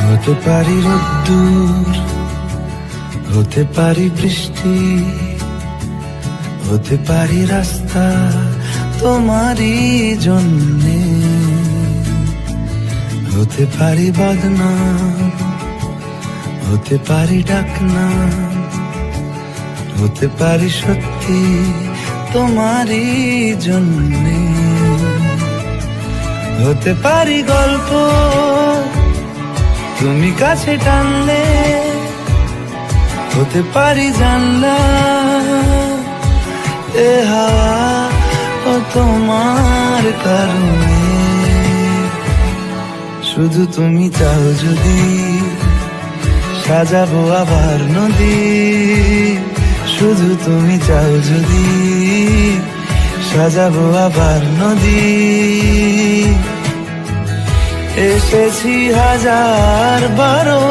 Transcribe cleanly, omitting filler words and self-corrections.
হতে পারি রোদ্দুর, হতে পারি বৃষ্টি, হতে পারি রাস্তা তোমারই জন্যে, হতে পারি বদনাম, হতে পারি ডাকনাম, হতে পারি সত্যি তোমারই জন্যে, হতে পারি গল্প তুমি কাছে টানলে, হতে পারি জানলা এ হাওয়া ও তোমার কারণে। শুধু তুমি চাও যদি সাজাবো আবার নদী, শুধু তুমি চাও যদি সাজাবো আবার নদী। এসেছি হাজার বারো